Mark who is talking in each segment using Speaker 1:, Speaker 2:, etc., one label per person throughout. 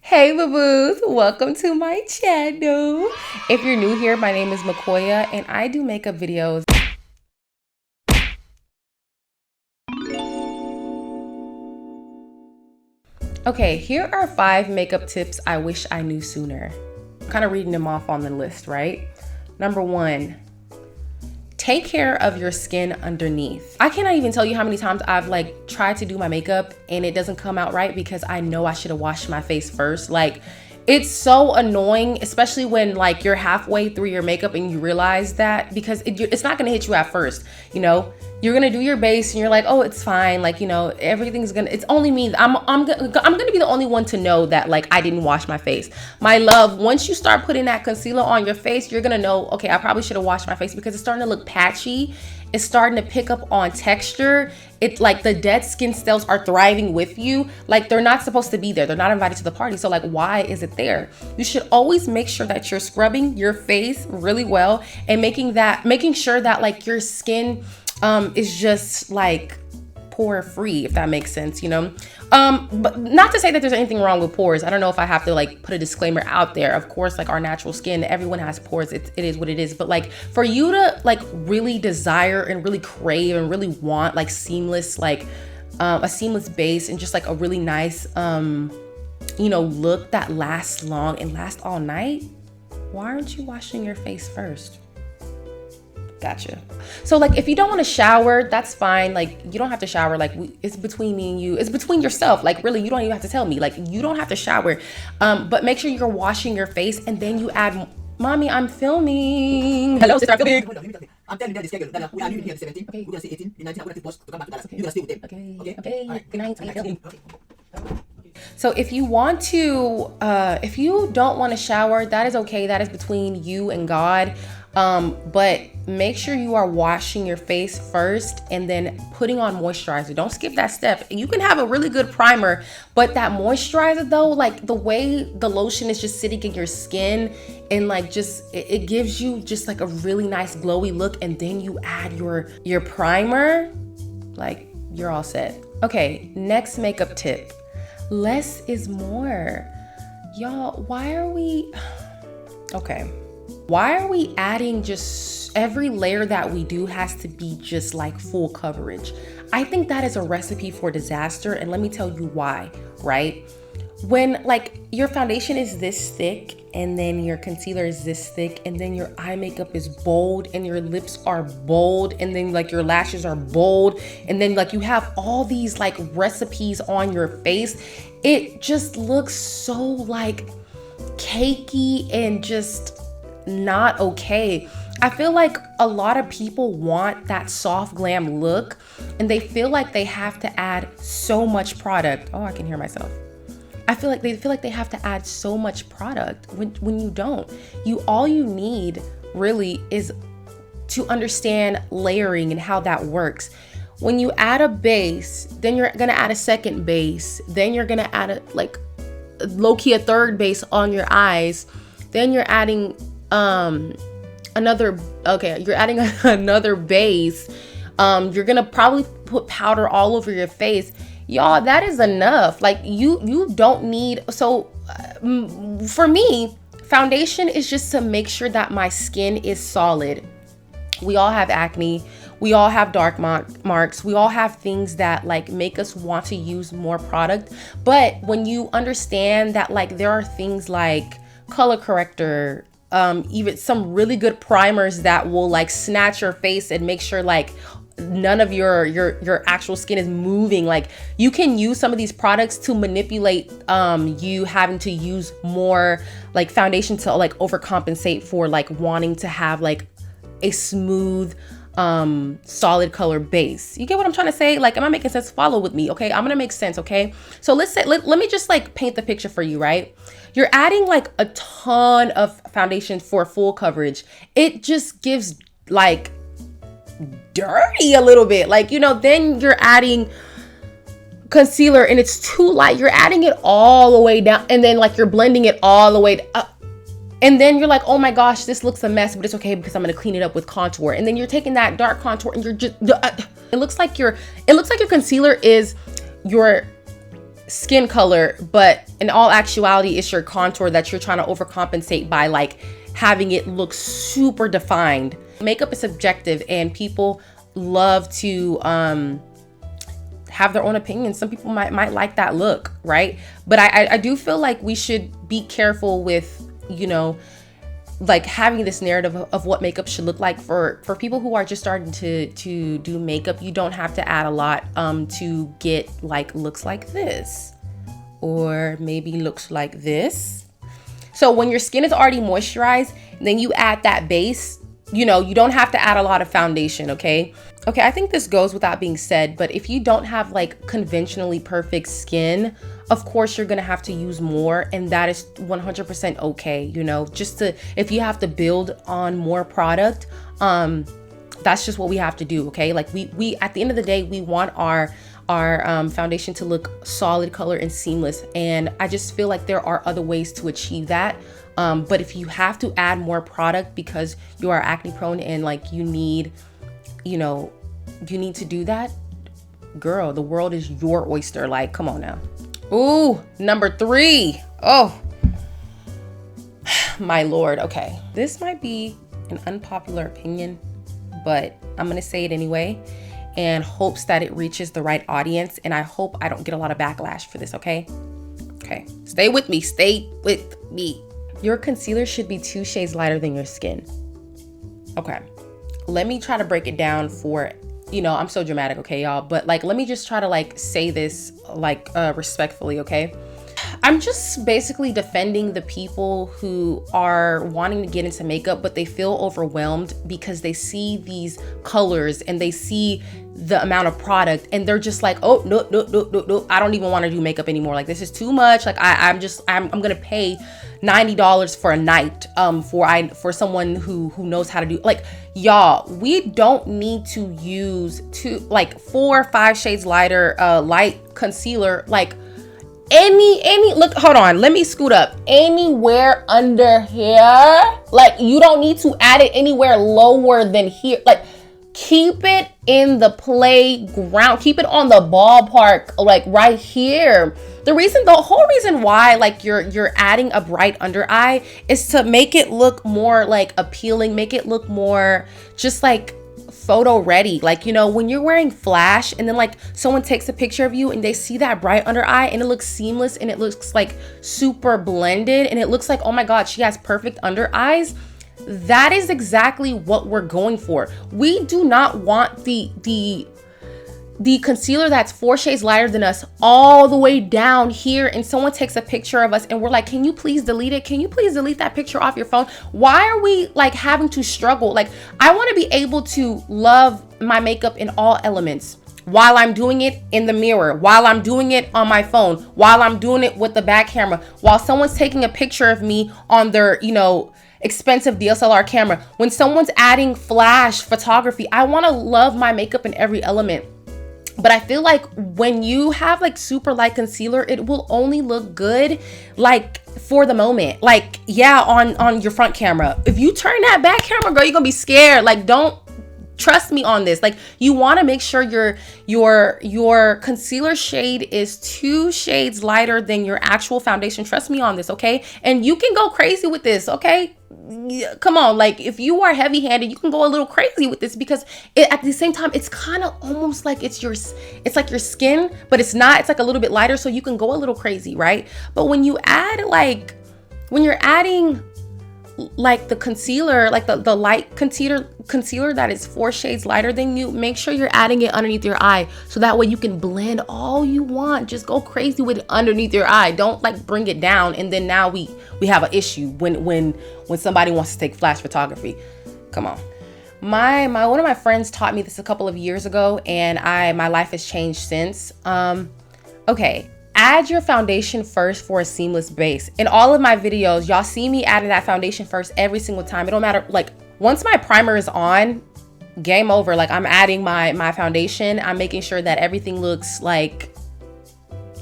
Speaker 1: Hey boo-boos, welcome to my channel. If you're new here, my name is Makoya and I do makeup videos. Okay, here are 5 makeup tips I wish I knew sooner. I'm kind of reading them off on the list, right? Number 1, take care of your skin underneath. I cannot even tell you how many times I've tried to do my makeup and it doesn't come out right because I know I should have washed my face first. It's so annoying, especially when you're halfway through your makeup and you realize that, because it's not gonna hit you at first, you know? You're gonna do your base and you're like, oh, it's fine. Everything's gonna, it's only me. I'm gonna be the only one to know that I didn't wash my face. My love, once you start putting that concealer on your face, you're gonna know, okay, I probably should have washed my face because it's starting to look patchy. It's starting to pick up on texture. It's like the dead skin cells are thriving with you. They're not supposed to be there. They're not invited to the party. So why is it there? You should always make sure that you're scrubbing your face really well and making sure that your skin is just pore free, if that makes sense, you know? But not to say that there's anything wrong with pores. I don't know if I have to put a disclaimer out there. Of course, our natural skin, everyone has pores. It is what it is. But for you to really desire and really crave and really want seamless, a seamless base and just a really nice, look that lasts long and lasts all night, why aren't you washing your face first? Gotcha. So if you don't want to shower, that's fine. You don't have to shower. It's between me and you. It's between yourself. Really, you don't even have to tell me. You don't have to shower. But make sure you're washing your face and then you add, mommy, I'm filming. Hello, sister, I'm filming.
Speaker 2: I'm telling you that the schedule. We are leaving here the 17th. Okay. We're gonna say 18, the 19th. I'm gonna take post to come back to Dallas. You're gonna stay with them.
Speaker 1: Okay.
Speaker 2: Okay.
Speaker 1: Right. Good night.
Speaker 2: Okay.
Speaker 1: So if you want to, if you don't want to shower, that is okay. That is between you and God. But make sure you are washing your face first and then putting on moisturizer. Don't skip that step. You can have a really good primer, but that moisturizer though, the way the lotion is just sitting in your skin and it gives you just a really nice glowy look, and then you add your primer, you're all set. Okay, next makeup tip. Less is more. Y'all, why are we adding just every layer that we do has to be just full coverage? I think that is a recipe for disaster, and let me tell you why, right? When your foundation is this thick and then your concealer is this thick and then your eye makeup is bold and your lips are bold and then your lashes are bold and then you have all these recipes on your face, it just looks so cakey and just not okay. I feel a lot of people want that soft glam look and they feel they have to add so much product. Oh, I can hear myself. I feel they have to add so much product when you don't. All you need really is to understand layering and how that works. When you add a base, then you're gonna add a second base, then you're gonna add low-key a third base on your eyes, then you're adding another base. You're gonna probably put powder all over your face. Y'all, that is enough. You don't need, for me, foundation is just to make sure that my skin is solid. We all have acne. We all have dark marks. We all have things that make us want to use more product. But when you understand that there are things color corrector, even some really good primers that will snatch your face and make sure none of your actual skin is moving. You can use some of these products to manipulate you having to use more foundation to overcompensate for wanting to have a smooth solid color base. You get what I'm trying to say? Am I making sense? Follow with me, okay? I'm gonna make sense, okay? So let's say, let me just paint the picture for you, right? You're adding a ton of foundation for full coverage. It just gives dirty a little bit, then you're adding concealer and it's too light. You're adding it all the way down and then you're blending it all the way up. And then you're like, oh my gosh, this looks a mess, but it's okay because I'm gonna clean it up with contour. And then you're taking that dark contour and you're just, it looks like your concealer is your skin color, but in all actuality, it's your contour that you're trying to overcompensate by like having it look super defined. Makeup is subjective, and people love to have their own opinions. Some people might like that look, right? But I do feel like we should be careful with, you know, like having this narrative of what makeup should look like for people who are just starting to do makeup. You don't have to add a lot to get like looks like this, or maybe looks like this. So when your skin is already moisturized, then you add that base. You know, you don't have to add a lot of foundation, okay? Okay, I think this goes without being said, but if you don't have like conventionally perfect skin, of course you're gonna have to use more, and that is 100% okay, you know? Just to, if you have to build on more product, that's just what we have to do, okay? Like we at the end of the day, we want our foundation to look solid color and seamless, and I just feel like there are other ways to achieve that. But if you have to add more product because you are acne prone and like you need, you know, you need to do that, girl, the world is your oyster. Like, come on now. Ooh, number 3. Oh, my Lord. Okay. This might be an unpopular opinion, but I'm going to say it anyway, and hopes that it reaches the right audience. And I hope I don't get a lot of backlash for this. Okay. Okay. Stay with me. Stay with me. Your concealer should be 2 shades lighter than your skin. Okay, let me try to break it down for, you know, I'm so dramatic, okay, y'all, but like, let me just try to like say this like respectfully, okay? I'm just basically defending the people who are wanting to get into makeup, but they feel overwhelmed because they see these colors and they see the amount of product, and they're just like, oh, no, I don't even want to do makeup anymore. Like, this is too much. Like, I'm gonna pay $90 for a night for someone who knows how to do, like, y'all, we don't need to use 4 or 5 shades lighter light concealer, like any look, hold on, let me scoot up, anywhere under here. Like, you don't need to add it anywhere lower than here. Like, keep it in the playground, keep it on the ballpark, like right here. The whole reason why like you're adding a bright under eye is to make it look more like appealing, make it look more just like photo ready. Like, you know, when you're wearing flash and then like someone takes a picture of you and they see that bright under eye and it looks seamless and it looks like super blended and it looks like, oh my God, she has perfect under eyes. That is exactly what we're going for. We do not want the concealer that's 4 shades lighter than us all the way down here, and someone takes a picture of us and we're like, can you please delete it? Can you please delete that picture off your phone? Why are we like having to struggle? Like, I want to be able to love my makeup in all elements, while I'm doing it in the mirror, while I'm doing it on my phone, while I'm doing it with the back camera, while someone's taking a picture of me on their, you know, expensive DSLR camera, when someone's adding flash photography. I want to love my makeup in every element. But I feel like when you have like super light concealer, it will only look good like for the moment. Like, yeah, on your front camera. If you turn that back camera, girl, you're gonna be scared. Like, don't trust me on this. Like, you want to make sure your concealer shade is 2 shades lighter than your actual foundation. Trust me on this, okay? And you can go crazy with this, okay? Come on, like, if you are heavy-handed, you can go a little crazy with this, because at the same time, it's kind of almost like it's like your skin, but it's not. It's like a little bit lighter, so you can go a little crazy, right? But when you add when you're adding like the concealer, like the light concealer that is 4 shades lighter than you, make sure you're adding it underneath your eye, so that way you can blend all you want. Just go crazy with it underneath your eye. Don't like bring it down and then now we have an issue when somebody wants to take flash photography. Come on. One of my friends taught me this a couple of years ago, and my life has changed since. Okay. Add your foundation first for a seamless base. In all of my videos, y'all see me adding that foundation first every single time. It don't matter. Like, once my primer is on, game over. Like, I'm adding my foundation. I'm making sure that everything looks like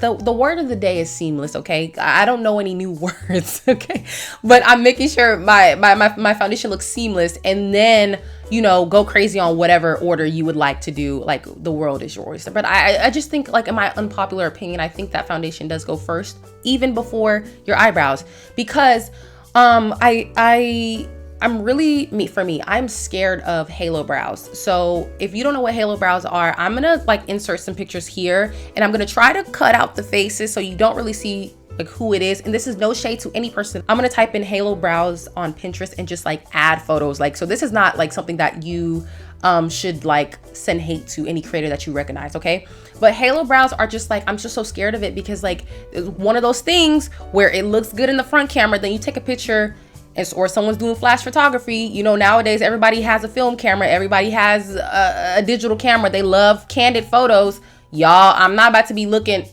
Speaker 1: the word of the day is seamless, okay? I don't know any new words, okay? But I'm making sure my foundation looks seamless, and then, you know, go crazy on whatever order you would like to do. Like, the world is your oyster. But I just think, like, in my unpopular opinion, I think that foundation does go first, even before your eyebrows, because I'm really, for me, I'm scared of halo brows. So if you don't know what halo brows are, I'm gonna like insert some pictures here, and I'm gonna try to cut out the faces so you don't really see like who it is. And this is no shade to any person. I'm gonna type in halo brows on Pinterest and just like add photos. Like, so this is not like something that you should like send hate to any creator that you recognize, okay? But halo brows are just like, I'm just so scared of it, because like it's one of those things where it looks good in the front camera, then you take a picture, or someone's doing flash photography. You know, nowadays everybody has a film camera, everybody has a digital camera. They love candid photos. Y'all, I'm not about to be looking,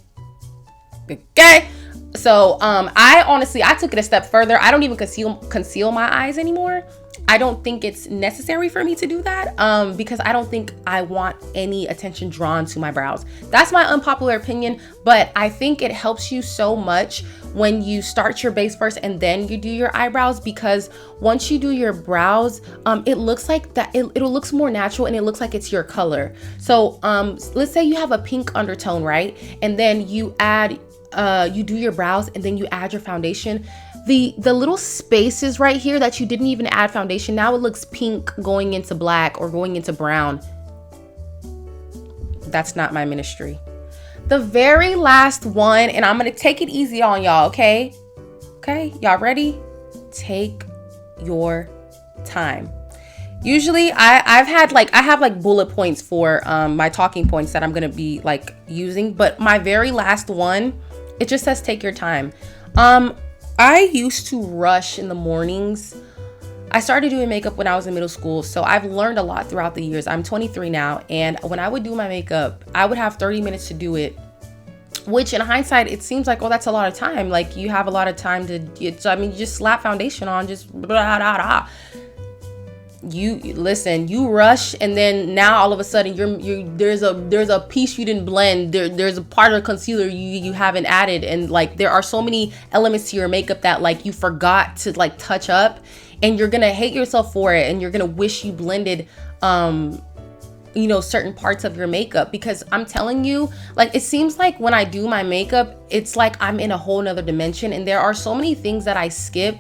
Speaker 1: okay? So I took it a step further. I don't even conceal my eyes anymore. I don't think it's necessary for me to do that, because I don't think I want any attention drawn to my brows. That's my unpopular opinion, but I think it helps you so much when you start your base first and then you do your eyebrows, because once you do your brows, it looks like that, it looks more natural, and it looks like it's your color. So let's say you have a pink undertone, right? And then you add, you do your brows, and then you add your foundation. The little spaces right here that you didn't even add foundation, now it looks pink going into black or going into brown. That's not my ministry. The very last one, and I'm gonna take it easy on y'all, okay? Okay, y'all ready? Take your time. Usually I have like bullet points for my talking points that I'm gonna be like using, but my very last one, it just says take your time. I used to rush in the mornings. I started doing makeup when I was in middle school, so I've learned a lot throughout the years. I'm 23 now, and when I would do my makeup, I would have 30 minutes to do it, which in hindsight, it seems like, oh, that's a lot of time. Like, you have a lot of time to, you just slap foundation on, just blah, blah, blah, blah. You rush, and then now all of a sudden there's a piece you didn't blend, there's a part of concealer you haven't added, and like there are so many elements to your makeup that like you forgot to like touch up, and you're gonna hate yourself for it, and you're gonna wish you blended you know, certain parts of your makeup, because I'm telling you, like, it seems like when I do my makeup, it's like I'm in a whole nother dimension, and there are so many things that I skip.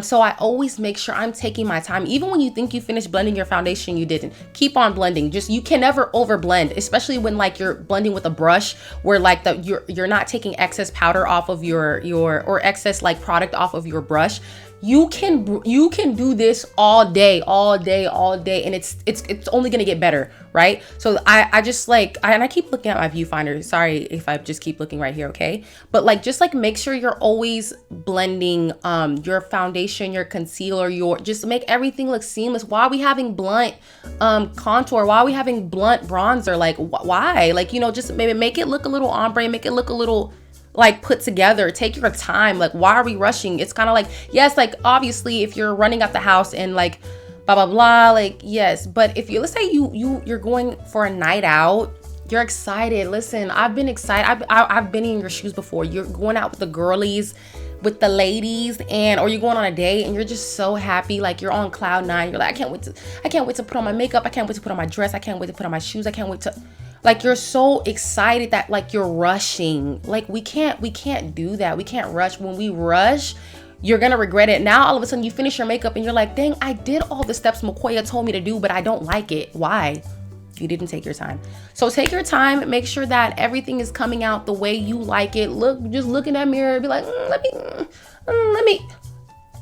Speaker 1: So I always make sure I'm taking my time. Even when you think you finished blending your foundation, you didn't. Keep on blending. Just, you can never over blend, especially when like you're blending with a brush where like you're not taking excess powder off of your or excess like product off of your brush. You can do this all day, and it's only gonna get better, right? So I just like, and I keep looking at my viewfinder. Sorry if I just keep looking right here, okay? But like, just like make sure you're always blending your foundation, your concealer, just make everything look seamless. Why are we having blunt contour? Why are we having blunt bronzer? Like, why? Like, you know, just maybe make it look a little ombre, make it look a little like put together. Take your time. Like, why are we rushing? It's kind of like, yes, like obviously if you're running out the house and like blah blah blah, like yes, but if you, let's say you're going for a night out, you're excited. Listen, I've been excited. I've been in your shoes before. You're going out with the girlies, with the ladies, and or you're going on a date and you're just so happy, like you're on cloud nine. You're like, I can't wait to put on my makeup, I can't wait to put on my dress, I can't wait to put on my shoes, I can't wait to, like, you're so excited that like you're rushing. Like, we can't do that. We can't rush. When we rush, you're gonna regret it. Now all of a sudden you finish your makeup and you're like, dang, I did all the steps Makoya told me to do, but I don't like it. Why? You didn't take your time. So take your time, make sure that everything is coming out the way you like it. Just look in that mirror and be like, let me,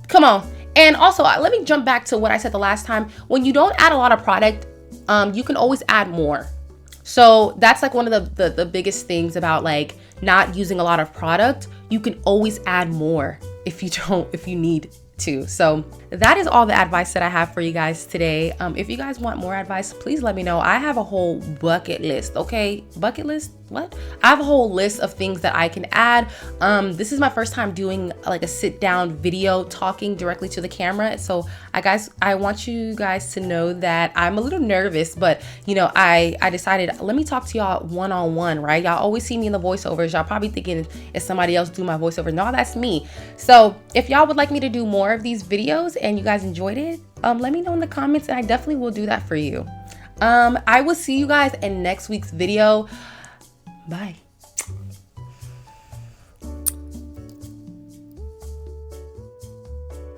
Speaker 1: come on. And also, let me jump back to what I said the last time. When you don't add a lot of product, you can always add more. So that's like one of the biggest things about like not using a lot of product. You can always add more if you need to. So that is all the advice that I have for you guys today. If you guys want more advice, please let me know. I have a whole bucket list, okay? Bucket list? I have a whole list of things that I can add. This is my first time doing like a sit down video talking directly to the camera. So I want you guys to know that I'm a little nervous, but you know, I decided, let me talk to y'all one-on-one, right? Y'all always see me in the voiceovers. Y'all probably thinking it's somebody else do my voiceover. No, that's me. So if y'all would like me to do more of these videos and you guys enjoyed it, let me know in the comments and I definitely will do that for you. I will see you guys in next week's video. Bye.